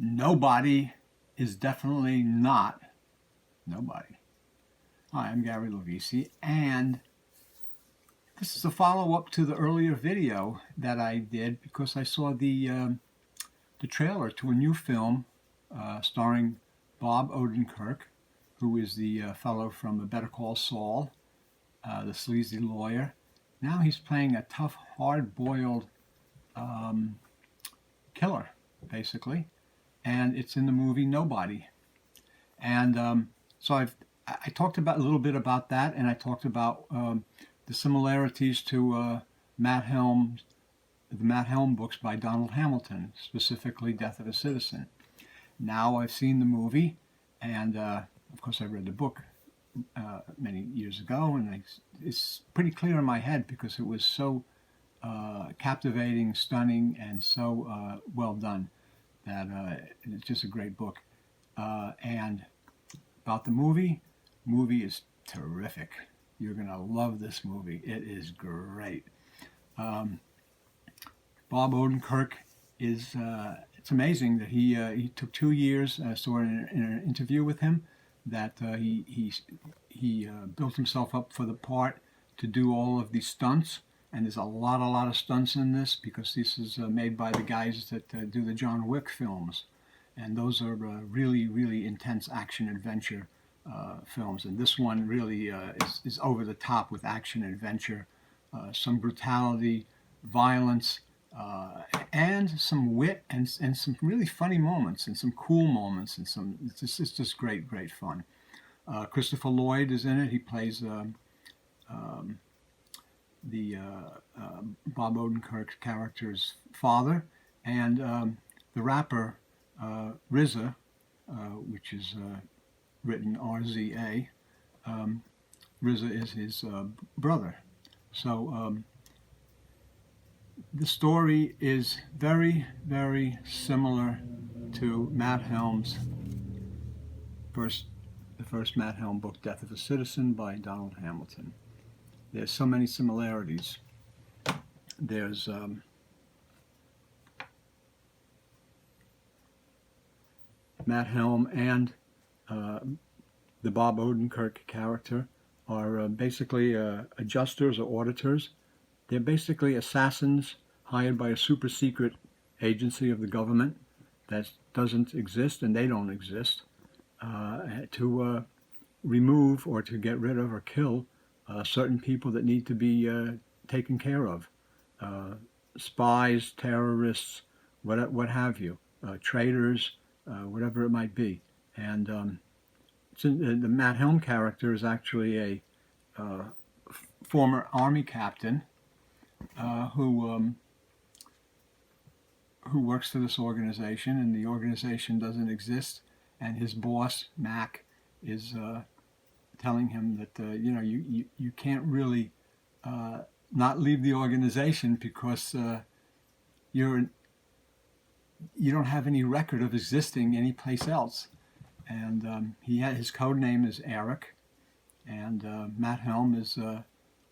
Nobody is definitely not nobody. Hi, I'm Gary Lovisi, and this is a follow-up to the earlier video that I did because I saw the trailer to a new film starring Bob Odenkirk, who is the fellow from Better Call Saul, the sleazy lawyer. Now he's playing a tough, hard-boiled killer, basically, and it's in the movie Nobody. And so I talked about a little bit about that, and I talked about the similarities to Matt Helm, the Matt Helm books by Donald Hamilton, specifically Death of a Citizen. Now I've seen the movie, and of course I read the book many years ago, and it's pretty clear in my head because it was so captivating, stunning, and so well done that it's just a great book. And about the movie is terrific. You're going to love this movie. It is great. Bob Odenkirk is, it's amazing that he took 2 years, saw in an interview with him, that he built himself up for the part to do all of these stunts. And there's a lot of stunts in this because this is made by the guys that do the John Wick films. And those are really intense action-adventure films. And this one really is over the top with action-adventure, some brutality, violence, and some wit and some really funny moments and some cool moments and it's just great fun. Christopher Lloyd is in it. He plays the Bob Odenkirk character's father, and the rapper RZA, which is written RZA. RZA is his brother. So the story is very similar to Matt Helm's the first Matt Helm book, Death of a Citizen by Donald Hamilton. There's so many similarities. There's Matt Helm and the Bob Odenkirk character are basically adjusters or auditors. They're basically assassins hired by a super secret agency of the government that doesn't exist, and they don't exist, to remove or to get rid of or kill certain people that need to be taken care of. Spies, terrorists, what have you, traitors, whatever it might be. And the Matt Helm character is actually a former Army captain who works for this organization, and the organization doesn't exist. And his boss, Mac, is telling him that you can't really not leave the organization because you don't have any record of existing anyplace else. And his code name is Eric, and Matt Helm is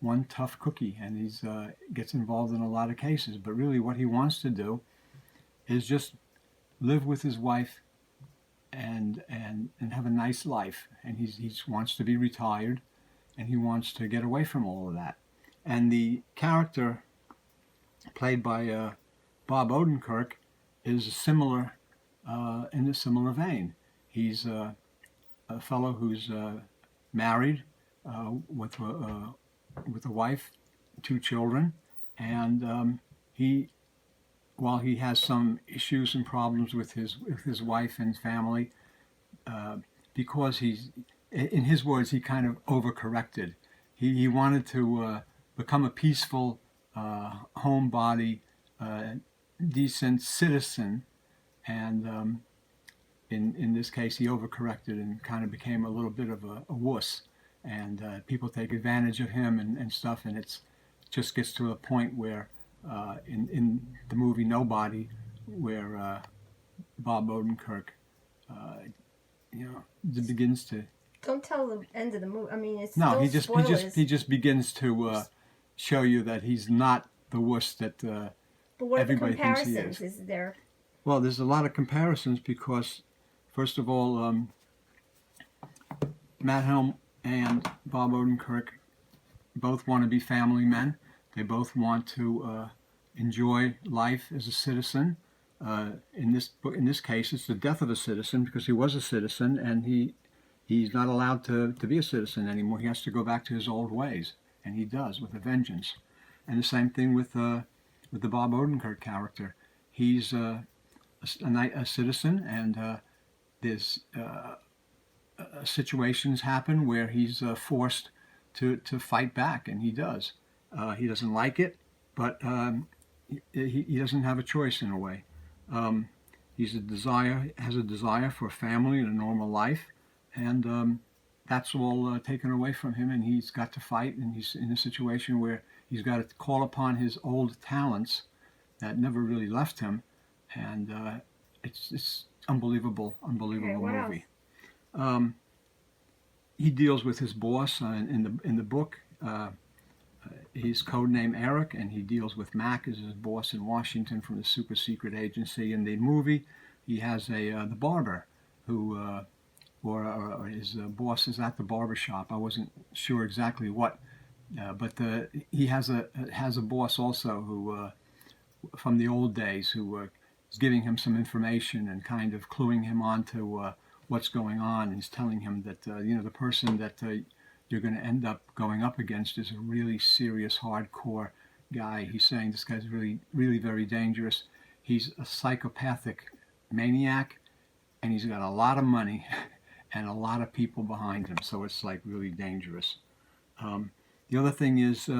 one tough cookie, and he's gets involved in a lot of cases. But really, what he wants to do is just live with his wife and have a nice life. And he wants to be retired, and he wants to get away from all of that. And the character played by Bob Odenkirk is similar in a similar vein. He's a fellow who's married with a wife, 2 children, and while he has some issues and problems with his wife and family, because in his words, he kind of overcorrected. He wanted to become a peaceful, homebody, decent citizen, and in this case, he overcorrected and kind of became a little bit of a wuss, and people take advantage of him and stuff, and it just gets to a point where in the movie Nobody, where Bob Odenkirk, begins to. Don't tell the end of the movie. I mean, it's no. still He just begins to show you that he's not the wuss that But what are the everybody thinks he comparisons? is. Is there? Well, there's a lot of comparisons because, first of all, Matt Helm and Bob Odenkirk both want to be family men. They both want to enjoy life as a citizen. In this case, it's the death of a citizen because he was a citizen and he's not allowed to be a citizen anymore. He has to go back to his old ways, and he does with a vengeance. And the same thing with the Bob Odenkirk character. He's a citizen, and there's situations happen where he's forced to fight back, and he does. He doesn't like it, but he doesn't have a choice in a way. Has a desire for a family and a normal life, and that's all taken away from him, and he's got to fight, and he's in a situation where he's got to call upon his old talents that never really left him, and it's unbelievable movie. He deals with his boss in the book. He's codenamed Eric, and he deals with Mac as his boss in Washington from the super secret agency. In the movie, he has the barber who, or his boss is at the barber shop. I wasn't sure exactly what, but he has a boss also who, from the old days, who is giving him some information and kind of cluing him on to what's going on. He's telling him that the person that you're going to end up going up against is a really serious, hardcore guy. He's saying this guy's really, really very dangerous. He's a psychopathic maniac, and he's got a lot of money and a lot of people behind him, so it's like really dangerous. The other thing is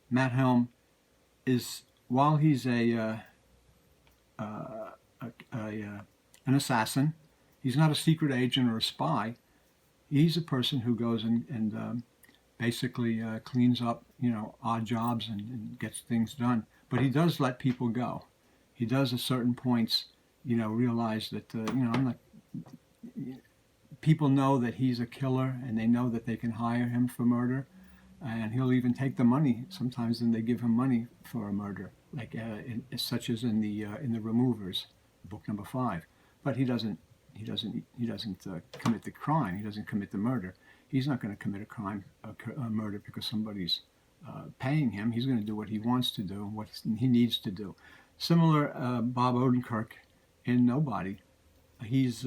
Matt Helm is, while he's an assassin, he's not a secret agent or a spy. He's a person who goes and basically cleans up, odd jobs and gets things done. But he does let people go. He does at certain points, realize that, I'm not. People know that he's a killer, and they know that they can hire him for murder, and he'll even take the money. Sometimes then they give him money for a murder, like such as in the Removers, book number 5. But he doesn't commit the crime. He doesn't commit the murder. He's not going to commit a murder because somebody's paying him. He's going to do what he wants to do and what he needs to do. Similar, Bob Odenkirk in Nobody. He's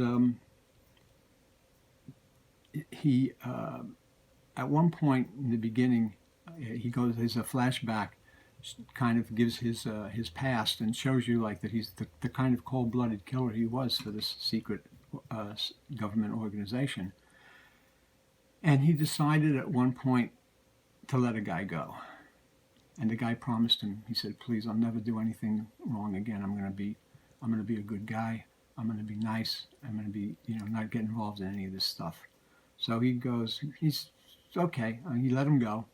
at one point in the beginning, there's a flashback, kind of gives his past and shows you like that he's the kind of cold-blooded killer he was for this secret government organization. And he decided at one point to let a guy go. And the guy promised him, he said, please, I'll never do anything wrong again. I'm going to be a good guy. I'm going to be nice. I'm going to be, not get involved in any of this stuff. So he goes, he's okay. He let him go.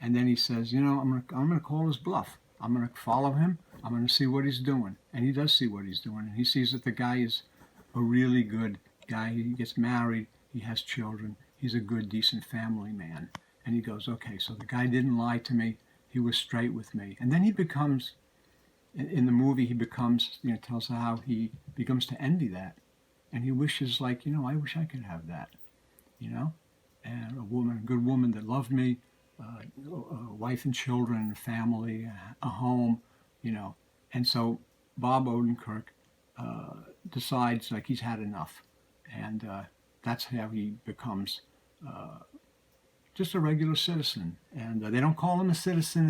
And then he says, I'm going to call his bluff. I'm going to follow him. I'm going to see what he's doing. And he does see what he's doing. And he sees that the guy is a really good guy. He gets married. He has children. He's a good, decent family man. And he goes, okay, so the guy didn't lie to me. He was straight with me. And then he becomes, in the movie, tells how he becomes to envy that. And he wishes, I wish I could have that, and a good woman that loved me, a wife and children, a family, a home, And so Bob Odenkirk decides he's had enough, and that's how he becomes just a regular citizen. And they don't call him a citizen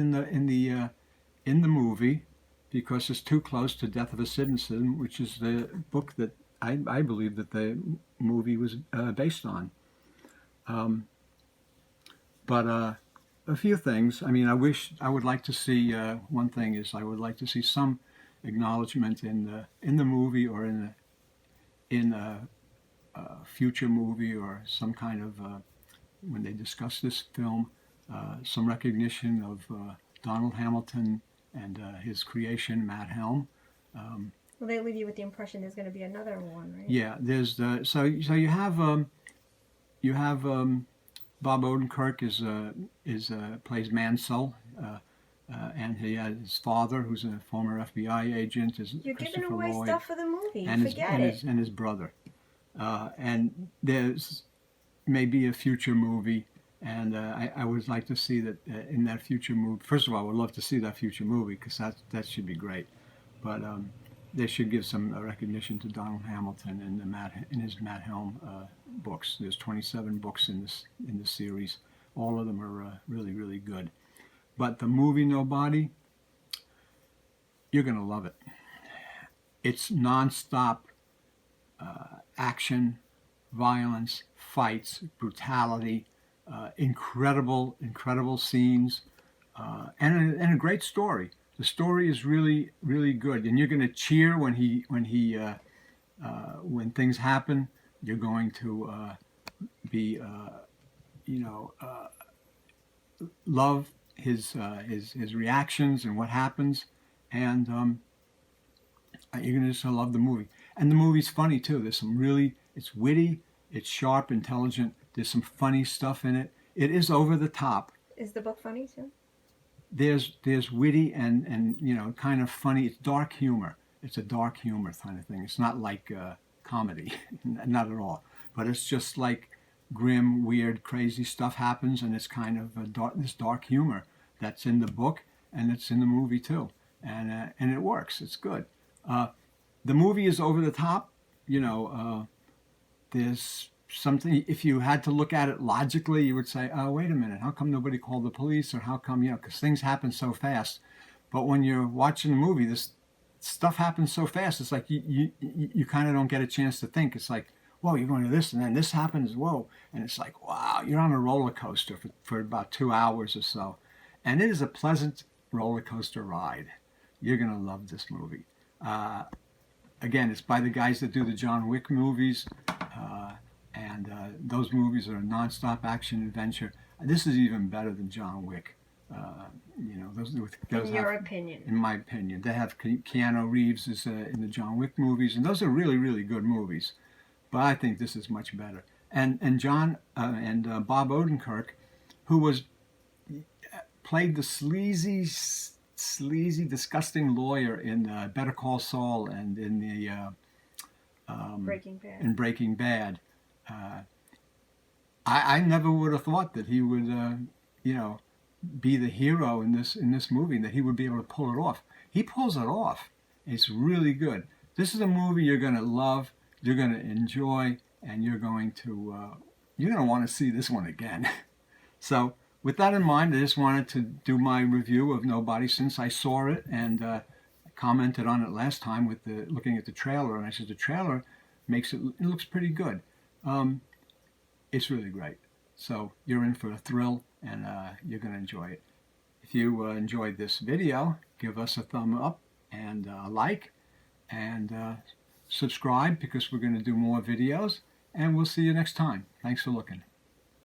in the movie because it's too close to Death of a Citizen, which is the book that I believe that the movie was based on. But a few things. I would like to see, one thing is I would like to see some acknowledgement in the movie or in a future movie or some kind of, when they discuss this film, some recognition of Donald Hamilton and his creation, Matt Helm. Well, they leave you with the impression there's going to be another one, right? Yeah, there's so you have Bob Odenkirk plays Mansell, and he has his father, who's a former FBI agent, is You're giving Christopher away Lloyd, stuff for the movie. and Forget it. his brother. And there's maybe a future movie, and I would like to see that in that future movie. First of all, I would love to see that future movie because that should be great. But they should give some recognition to Donald Hamilton in his Matt Helm books. There's 27 books in this series. All of them are really, really good. But the movie Nobody, you're gonna love it. It's nonstop action, violence, fights, brutality, incredible scenes, and a great story. The story is really, really good, and you're going to cheer when things happen. You're going to be, love his reactions and what happens, and you're going to just love the movie. And the movie's funny too. It's witty, it's sharp, intelligent. There's some funny stuff in it. It is over the top. Is the book funny too? There's witty and kind of funny. It's dark humor. It's a dark humor kind of thing. It's not like comedy, not at all. But it's just like grim, weird, crazy stuff happens, and it's kind of this dark humor that's in the book and it's in the movie too, and it works. It's good. The movie is over the top. There's something, if you had to look at it logically, you would say, oh, wait a minute, how come nobody called the police? Or how come, because things happen so fast. But when you're watching a movie, this stuff happens so fast, it's like you kind of don't get a chance to think. It's like, whoa, you're going to this, and then this happens, whoa. And it's like, wow, you're on a roller coaster for about 2 hours or so. And it is a pleasant roller coaster ride. You're going to love this movie. Again, it's by the guys that do the John Wick movies, and those movies are a nonstop action adventure. This is even better than John Wick. Those In your opinion. In my opinion, they have Keanu Reeves in the John Wick movies, and those are really, really good movies. But I think this is much better. And Bob Odenkirk, who played the sleazy, disgusting lawyer in Better Call Saul and in the Breaking Bad. I never would have thought that he would, be the hero in this movie, that he would be able to pull it off. He pulls it off. It's really good. This is a movie you're going to love, you're going to enjoy, and you're going to want to see this one again. So, with that in mind, I just wanted to do my review of Nobody since I saw it and commented on it last time with looking at the trailer, and I said the trailer it looks pretty good. It's really great. So you're in for a thrill, and you're going to enjoy it. If you enjoyed this video, give us a thumb up and a like, and subscribe, because we're going to do more videos, and we'll see you next time. Thanks for looking.